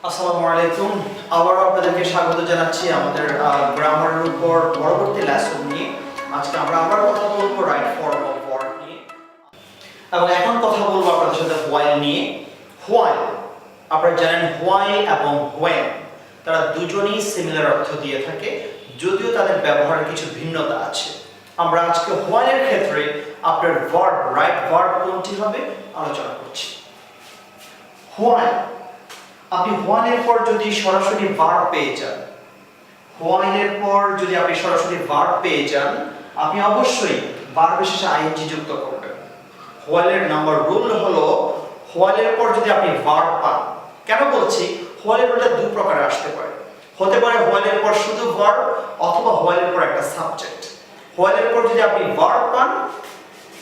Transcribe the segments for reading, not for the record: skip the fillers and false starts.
আসসালামু আলাইকুম। আবার আপনাদেরকে স্বাগত জানাচ্ছি আমাদের গ্রামারের উপর পরবর্তী লেসন নিয়ে। আজকে আমরা আবার কথা বলবো রাইট ফর্ম অফ ভার্ব নিয়ে, এবং এখন কথা বলবো আপনাদের সাথে হোয়াইল নিয়ে। হোয়াইল আপনারা জানেন হোয়াইল এবং হোয়েন তারা দুজনেই সিমিলার অর্থ দিয়ে থাকে, যদিও তাদের ব্যবহারের কিছু ভিন্নতা আছে। আমরা আজকে হোয়াইলের ক্ষেত্রে আপনার ভার্ব রাইট ভার্ব কোনটি হবে আলোচনা করছি। হোয়াইল, আপনি হোয়াইলের পর যদি সরাসরি ভার্ব পেয়ে যান, হোয়াইলের পর যদি আপনি সরাসরি ভার্ব পেয়ে যান, আপনি অবশ্যই ভার্বের শেষে আইএনজি যুক্ত করবেন। হোয়াইলের নাম্বার রুল হলো হোয়াইলের পর যদি আপনি ভার্ব পান, কেন বলছি হোয়াইলের রুলটা দুই প্রকারে আসতে পারে। হতে পারে হোয়াইলের পর শুধু ভার্ব, অথবা হোয়াইলের পর একটা সাবজেক্ট। হোয়াইলের পর যদি আপনি ভার্ব পান,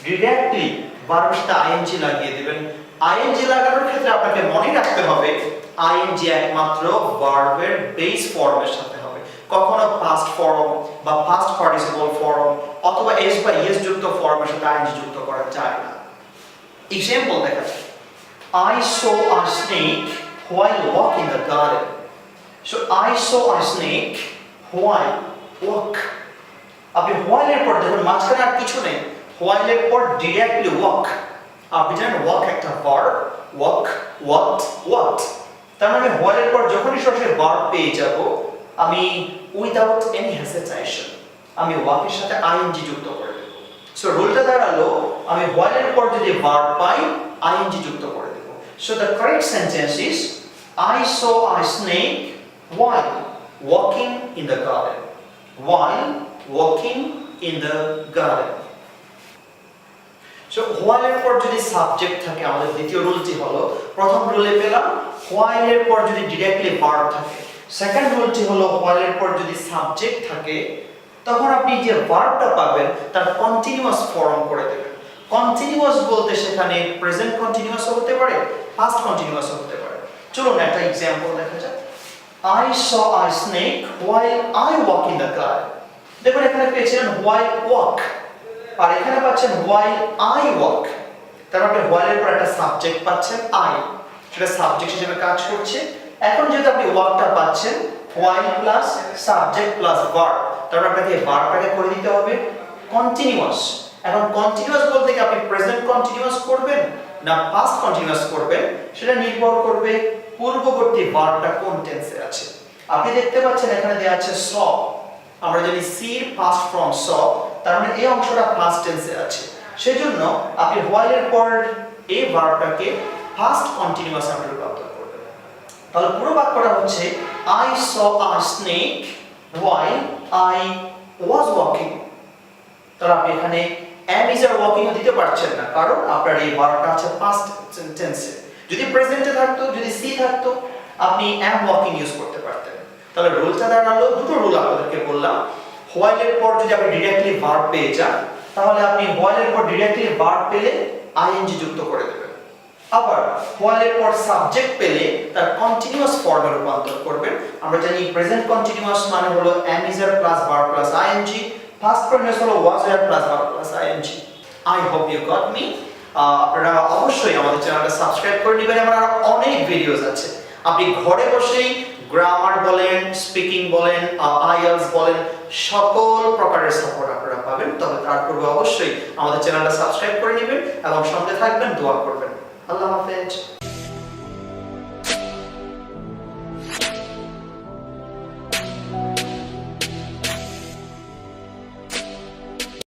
ডিরেক্টলি ভার্বের সাথে আইএনজি লাগিয়ে দিবেন। আইএনজি লাগানোর ক্ষেত্রে আপনাকে মনে রাখতে হবে আইএনজি একমাত্র ভার্বের বেস ফর্মের সাথে হবে, কখনো পাস্ট ফর্ম বা পাস্ট পার্টিসিপল ফর্ম অথবা এস বা ইএস যুক্ত ফর্মের সাথে আইএনজি যুক্ত করা যায় না। এক্সাম্পল দেখা যায়, I saw a snake while walking in the garden. So I saw a snake while walk. আপনি while এর পর দেখুন মাঝখানে আর কিছু নেই, while এর পর ডিরেক্টলি walk। আপনি জানেন walk একটা ভার্ব, walk, what। তার মানে while এর পর যখনই সরাসরি ভার্ব পেয়ে যাব, আমি উইদাউট এনি হেসিটেশন আমি walk এর সাথে আইএনজি যুক্ত করে দেব। সো রুলটা দাঁড়ালো আমি while এর পর যদি ভার্ব পাই আইএনজি যুক্ত করে দেব। So the correct sentence is I saw a snake while walking in the garden. While walking in the garden. So while এর পর যদি সাবজেক্ট থাকে, আমাদের দ্বিতীয় রুলটি হলো, প্রথম রুলে পেলাম হোয়াইল এর পর যদি ডিরেক্টলি ভার্ব থাকে। সেকেন্ড রুলটি হলো হোয়াইল এর পর যদি সাবজেক্ট থাকে, তখন আপনি যে ভার্বটা পাবেন তার কন্টিনিউয়াস ফর্ম করে দেবেন। কন্টিনিউয়াস বলতে সেখানে প্রেজেন্ট কন্টিনিউয়াস হতে পারে, পাস্ট কন্টিনিউয়াস হতে পারে। চলুন একটা एग्जांपल দেখা যাক। I saw a snake while I walk in the garden. দেখুন এখানে পেয়েছেন while walk, আর এখানে পাচ্ছেন while I walk। তার মানে while এর পর একটা সাবজেক্ট পাচ্ছেন I, সেটা সাবজেক্ট হিসেবে কাজ করছে। এখন যেহেতু আপনি ওয়ার্কটা পাচ্ছেন while plus subject plus verb, তারপর আপনাকে ভার্বটাকে করে দিতে হবে কন্টিনিউয়াস। এখন কন্টিনিউয়াস বলতে কি আপনি প্রেজেন্ট কন্টিনিউয়াস করবেন না পাস্ট কন্টিনিউয়াস করবেন, সেটা নির্ভর করবে পূর্ববর্তী ভার্বটা কোন টেন্সে আছে। আপনি দেখতে পাচ্ছেন এখানে দেয়া আছে saw, আমরা জানি সি এর পাস্ট ফর্ম saw, তার মানে এই অংশটা পাস্ট টেন্সে আছে। সেজন্য আপনি while এর পর এই ভার্বটাকে পাস্ট কন্টিনিউয়াস আপনি রূপান্তর করবেন। তাহলে পুরো বাক্যটা হচ্ছে I saw a snake while I was walking। তাহলে আপনি এখানে am is are walking দিতে পারছেন না, কারণ আপনার এই ভার্বটা আছে পাস্ট টেন্সে। যদি প্রেজেন্টে থাকতো, যদি সি থাকতো, আপনি am walking ইউজ করতে পারতেন। তাহলে রুলটা দাঁড়ালো, দুটো রুল আপনাদেরকে বললাম। while এর পর যদি আপনি ডিরেক্টলি ভার্ব পেয়ে যান, তাহলে আপনি while এর পর ডিরেক্টলি ভার্ব পেলে আইএনজি যুক্ত করে দেবেন। আবার while এর পর সাবজেক্ট পেলে তার কন্টিনিউয়াস ফর্মে রূপান্তর করবেন। আমরা জানি প্রেজেন্ট কন্টিনিউয়াস মানে হলো am is are plus verb plus ING, past continuous হলো was are plus verb plus ING. I hope you got me. আপনারা অবশ্যই আমাদের চ্যানেলটা সাবস্ক্রাইব করে নেবেন, আমার আরো অনেক ভিডিওস আছে। আপনি ঘরে বসেই গ্রামার বলেন, স্পিকিং বলেন, আইএলটিএস বলেন, সকল প্রকারের সাপোর্ট আপনারা পাবেন। তবে তার পূর্বে অবশ্যই আমাদের চ্যানেলটা সাবস্ক্রাইব করে নেবেন এবং সঙ্গে থাকবেন, দোয়া করবেন। আল্লাহ হাফেজ।